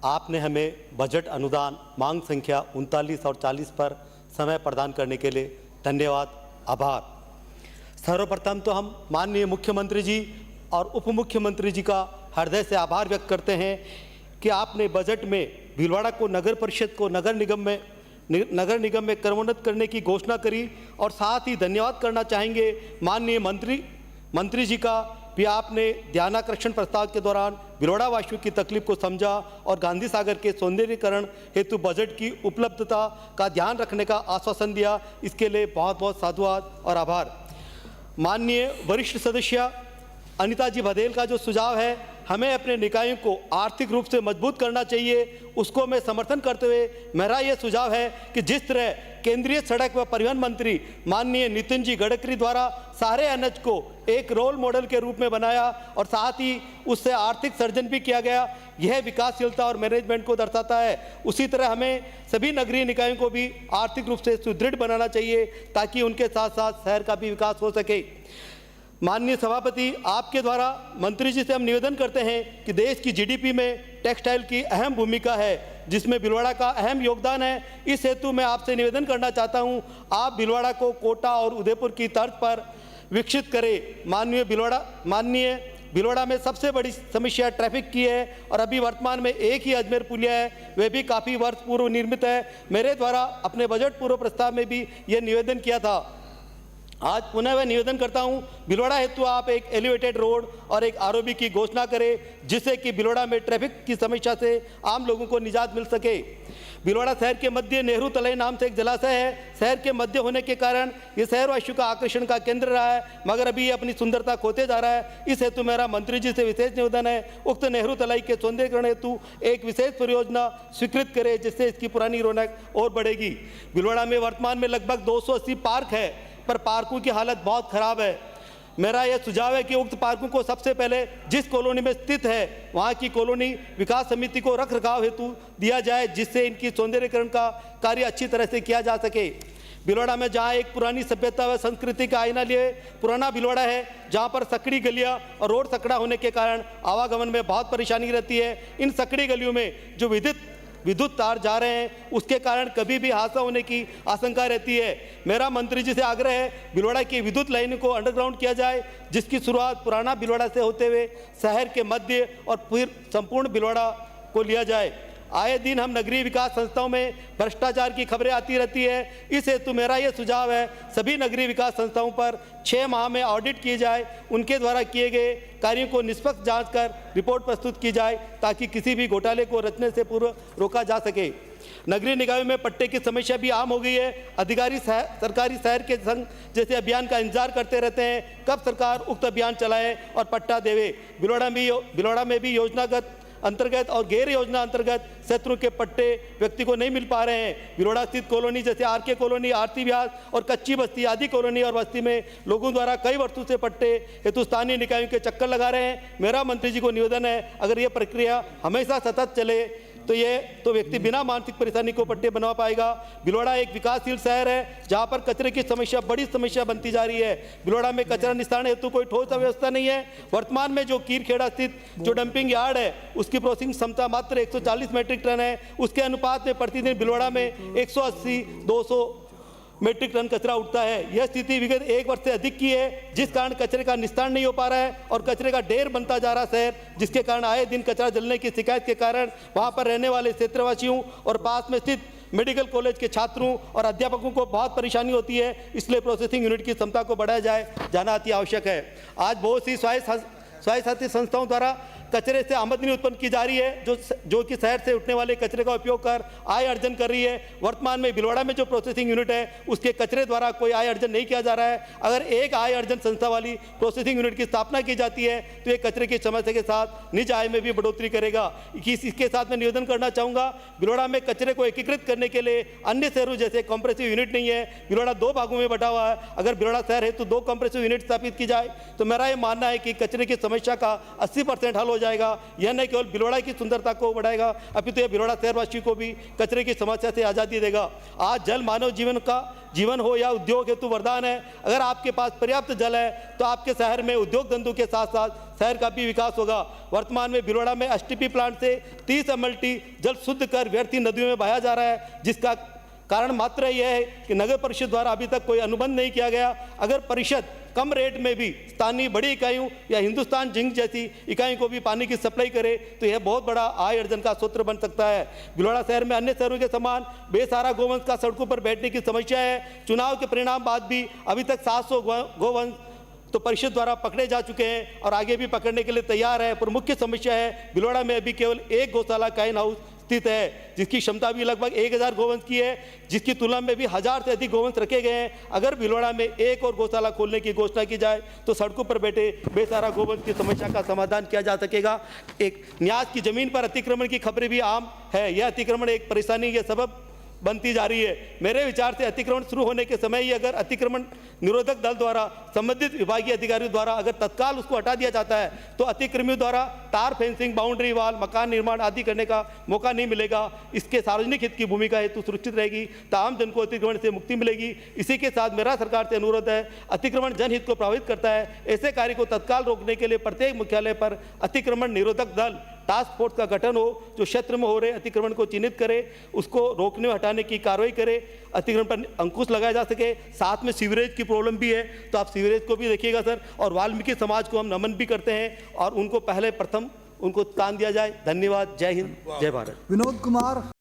आपने हमें बजट अनुदान मांग संख्या 39 और 40 पर समय प्रदान करने के लिए धन्यवाद, आभार। सर्वप्रथम तो हम माननीय मुख्यमंत्री जी और उप मुख्यमंत्री जी का हृदय से आभार व्यक्त करते हैं कि आपने बजट में भीलवाड़ा को नगर परिषद को नगर निगम में क्रमोन्नत करने की घोषणा करी। और साथ ही धन्यवाद करना चाहेंगे माननीय मंत्री जी का भी, आपने ध्यानाकर्षण प्रस्ताव के दौरान भीलवाड़ा वासियों की तकलीफ को समझा और गांधी सागर के सौंदर्यीकरण हेतु बजट की उपलब्धता का ध्यान रखने का आश्वासन दिया। इसके लिए बहुत बहुत साधुवाद और आभार। माननीय वरिष्ठ सदस्य अनिता जी बघेल का जो सुझाव है, हमें अपने निकायों को आर्थिक रूप से मजबूत करना चाहिए, उसको मैं समर्थन करते हुए मेरा ये सुझाव है कि जिस तरह केंद्रीय सड़क व परिवहन मंत्री माननीय नितिन जी गडकरी द्वारा सारे एनएच को एक रोल मॉडल के रूप में बनाया और साथ ही उससे आर्थिक सर्जन भी किया गया, यह विकासशीलता और मैनेजमेंट को दर्शाता है। उसी तरह हमें सभी नगरीय निकायों को भी आर्थिक रूप से सुदृढ़ बनाना चाहिए ताकि उनके साथ साथ शहर का भी विकास हो सके। माननीय सभापति, आपके द्वारा मंत्री जी से हम निवेदन करते हैं कि देश की जीडीपी में टेक्सटाइल की अहम भूमिका है, जिसमें भीलवाड़ा का अहम योगदान है। इस हेतु मैं आपसे निवेदन करना चाहता हूं, आप भीलवाड़ा को कोटा और उदयपुर की तर्ज पर विकसित करें। माननीय भीलवाड़ा में सबसे बड़ी समस्या ट्रैफिक की है और अभी वर्तमान में एक ही अजमेर पुलिया है, वह भी काफ़ी वर्ष पूर्व निर्मित है। मेरे द्वारा अपने बजट पूर्व प्रस्ताव में भी यह निवेदन किया था। आज पुनः मैं निवेदन करता हूं, भीलवाड़ा हेतु आप एक एलिवेटेड रोड और एक आरओबी की घोषणा करें, जिससे कि भीलवाड़ा में ट्रैफिक की समस्या से आम लोगों को निजात मिल सके। भीलवाड़ा शहर के मध्य नेहरू तलाई नाम से एक जलाशय है। शहर के मध्य होने के कारण ये शहरवासियों का आकर्षण का केंद्र रहा है, मगर अभी ये अपनी सुंदरता खोते जा रहा है। इस हेतु मेरा मंत्री जी से विशेष निवेदन है, उक्त नेहरू तलाई के सौंदर्यीकरण हेतु एक विशेष परियोजना स्वीकृत करें, जिससे इसकी पुरानी रौनक और बढ़ेगी। भीलवाड़ा में वर्तमान में लगभग 280 पार्क है, पर पार्कों की हालत बहुत खराब है। मेरा यह सुझाव है कि उक्त पार्कों को सबसे पहले जिस कॉलोनी में स्थित है वहां की कॉलोनी विकास समिति को रख रखाव हेतु दिया जाए, जिससे इनकी सौंदर्यीकरण का कार्य अच्छी तरह से किया जा सके। भीलवाड़ा में जहां एक पुरानी सभ्यता व संस्कृति का आईना लिए पुराना भीलवाड़ा है, जहां पर सकड़ी गलियां और रोड सकड़ा होने के कारण आवागमन में बहुत परेशानी रहती है। इन सकड़ी गलियों में जो विद्युत तार जा रहे हैं, उसके कारण कभी भी हादसा होने की आशंका रहती है। मेरा मंत्री जी से आग्रह है, भीलवाड़ा की विद्युत लाइन को अंडरग्राउंड किया जाए, जिसकी शुरुआत पुराना भीलवाड़ा से होते हुए शहर के मध्य और फिर संपूर्ण भीलवाड़ा को लिया जाए। आए दिन हम नगरीय विकास संस्थाओं में भ्रष्टाचार की खबरें आती रहती है। इस हेतु मेरा ये सुझाव है, सभी नगरीय विकास संस्थाओं पर 6 माह में ऑडिट किए जाए, उनके द्वारा किए गए कार्यों को निष्पक्ष जांच कर रिपोर्ट प्रस्तुत की जाए, ताकि किसी भी घोटाले को रचने से पूर्व रोका जा सके। नगरीय निकायों में पट्टे की समस्या भी आम हो गई है। अधिकारी सरकारी शहर के संघ जैसे अभियान का इंतजार करते रहते हैं, कब सरकार उक्त अभियान चलाए और पट्टा देवे। भीलवाड़ा में भी योजनागत अंतर्गत और गैर योजना अंतर्गत क्षेत्रों के पट्टे व्यक्ति को नहीं मिल पा रहे हैं। भीलवाड़ा स्थित कॉलोनी जैसे आरके कॉलोनी, आरती विहार और कच्ची बस्ती आदि कॉलोनी और बस्ती में लोगों द्वारा कई वर्षों से पट्टे हेतु स्थानीय निकायों के चक्कर लगा रहे हैं। मेरा मंत्री जी को निवेदन है, अगर ये प्रक्रिया हमेशा सतत चले तो व्यक्ति बिना मानसिक परेशानी को पट्टे बनवा पाएगा। भीलवाड़ा एक विकासशील शहर है, जहां पर कचरे की समस्या बड़ी समस्या बनती जा रही है। भीलवाड़ा में कचरा निस्तारण हेतु कोई ठोस व्यवस्था नहीं है। वर्तमान में जो कीरखेड़ा स्थित जो डंपिंग यार्ड है, उसकी प्रोसेसिंग क्षमता मात्र 140 मीट्रिक टन है। उसके अनुपात में प्रतिदिन भीलवाड़ा में 180-200 मीट्रिक टन कचरा उठता है। यह स्थिति विगत 1 वर्ष से अधिक की है, जिस कारण कचरे का निस्तारण नहीं हो पा रहा है और कचरे का ढेर बनता जा रहा शहर, जिसके कारण आए दिन कचरा जलने की शिकायत के कारण वहां पर रहने वाले क्षेत्रवासियों और पास में स्थित मेडिकल कॉलेज के छात्रों और अध्यापकों को बहुत परेशानी होती है। इसलिए प्रोसेसिंग यूनिट की क्षमता को बढ़ाया जाना अति आवश्यक है। आज बहुत सी स्वायत्त संस्थाओं द्वारा कचरे से आमदनी उत्पन्न की जा रही है, जो कि शहर से उठने वाले कचरे का उपयोग कर आय अर्जन कर रही है। वर्तमान में भीलवाड़ा में जो प्रोसेसिंग यूनिट है, उसके कचरे द्वारा कोई आय अर्जन नहीं किया जा रहा है। अगर एक आय अर्जन संस्था वाली प्रोसेसिंग यूनिट की स्थापना की जाती है, तो ये कचरे की समस्या के साथ निज आय में भी बढ़ोतरी करेगा। इसके साथ मैं निवेदन करना चाहूँगा, भीलवाड़ा में कचरे को एकीकृत करने के लिए अन्य शहरों जैसे कॉम्प्रेसिव यूनिट नहीं है। भीलवाड़ा 2 भागों में बटा हुआ है। अगर भीलवाड़ा शहर है तो 2 कॉम्प्रेसिव यूनिट स्थापित की जाए, तो मेरा ये मानना है कि कचरे की समस्या का 80% हल हो जाएगा। यह न केवल भीलवाड़ा की सुंदरता को बढ़ाएगा, अपितु यह भीलवाड़ा शहरवासियों को भी कचरे की समस्या से आज़ादी देगा। आज जल मानव जीवन हो या उद्योग हेतु वरदान है। अगर आपके पास पर्याप्त जल है, तो आपके शहर में उद्योग धंधों के साथ साथ शहर का भी विकास होगा। वर्तमान में भिलवाड़ा में एसटीपी प्लांट से 30 एमएलटी जल शुद्ध कर व्यर्थी नदियों में बहाया जा रहा है, जिसका कारण मात्र यह है कि नगर परिषद द्वारा अभी तक कोई अनुबंध नहीं किया गया। अगर परिषद कम रेट में भी स्थानीय बड़ी इकाइयों या हिंदुस्तान जिंक जैसी इकाइयों को भी पानी की सप्लाई करे तो यह बहुत बड़ा आय अर्जन का सूत्र बन सकता है। भिलवाड़ा शहर में अन्य शहरों के समान बेसहारा गोवंश का सड़कों पर बैठने की समस्या है। चुनाव के परिणाम बाद भी अभी तक 700 गोवंश तो परिषद द्वारा पकड़े जा चुके हैं और आगे भी पकड़ने के लिए तैयार है। पर मुख्य समस्या है भिलवाड़ा में अभी केवल एक गौशाला काइन हाउस स्थित है, जिसकी क्षमता भी लगभग 1000 गोवंश की है, जिसकी तुलना में भी 1000 से अधिक गोवंश रखे गए हैं। अगर भिलवाड़ा में एक और गौशाला खोलने की घोषणा की जाए तो सड़कों पर बैठे बेसहारा गोवंश की समस्या का समाधान किया जा सकेगा। एक न्यास की जमीन पर अतिक्रमण की खबरें भी आम है। यह अतिक्रमण एक परेशानी के सबब बनती जा रही है। मेरे विचार से अतिक्रमण शुरू होने के समय ही अगर अतिक्रमण निरोधक दल द्वारा संबंधित विभागीय अधिकारियों द्वारा अगर तत्काल उसको हटा दिया जाता है तो अतिक्रमियों द्वारा तार फेंसिंग, बाउंड्री वाल, मकान निर्माण आदि करने का मौका नहीं मिलेगा। इसके सार्वजनिक हित की भूमिका हेतु सुरक्षित रहेगी, आम जन को अतिक्रमण से मुक्ति मिलेगी। इसी के साथ मेरा सरकार से अनुरोध है, अतिक्रमण जनहित को प्रभावित करता है। ऐसे कार्य को तत्काल रोकने के लिए प्रत्येक मुख्यालय पर अतिक्रमण निरोधक दल टास्क फोर्स का गठन हो, जो क्षेत्र में हो रहे अतिक्रमण को चिन्हित करे, उसको रोकने और हटाने की कार्रवाई करे, अतिक्रमण पर अंकुश लगाया जा सके। साथ में सीवरेज की प्रॉब्लम भी है तो आप सीवरेज को भी देखिएगा सर। और वाल्मीकि समाज को हम नमन भी करते हैं और उनको पहले प्रथम उनको स्थान दिया जाए। धन्यवाद। जय हिंद, जय भारत। विनोद कुमार।